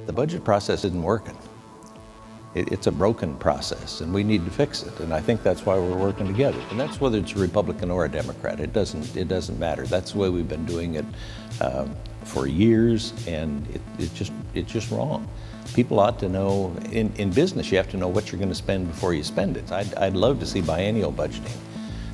The budget process isn't working. It's a broken process, and we need to fix it. And I think that's why we're working together. And that's whether it's a Republican or a Democrat. It doesn't matter. That's the way we've been doing it for years, and it's just wrong. People ought to know. In business, you have to know what you're going to spend before you spend it. I'd love to see biennial budgeting,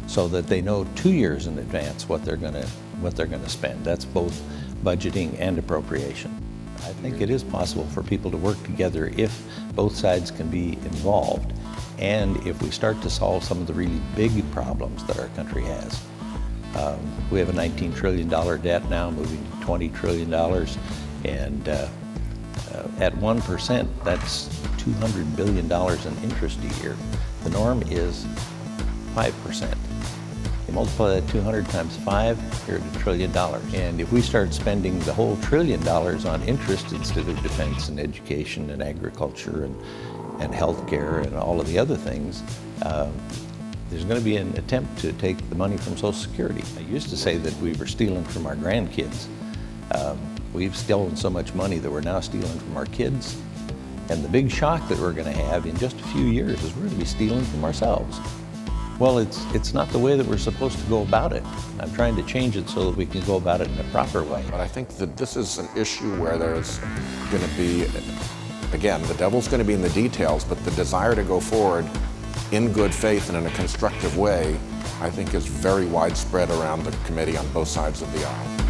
so that they know 2 years in advance what they're going to spend. That's both budgeting and appropriation. I think it is possible for people to work together if both sides can be involved, and if we start to solve some of the really big problems that our country has. We have a $19 trillion debt now, moving to $20 trillion, and at 1%, that's $200 billion in interest a year. The norm is 5%. You multiply that 200 times 5, you're at $1 trillion. And if we start spending the whole $1 trillion on interest instead of defense and education and agriculture and healthcare and all of the other things, there's going to be an attempt to take the money from Social Security. I used to say that we were stealing from our grandkids. We've stolen so much money that we're now stealing from our kids. And the big shock that we're going to have in just a few years is we're going to be stealing from ourselves. Well, it's not the way that we're supposed to go about it. I'm trying to change it so that we can go about it in a proper way. But I think that this is an issue where there's going to be, again, the devil's going to be in the details, but the desire to go forward in good faith and in a constructive way, I think is very widespread around the committee on both sides of the aisle.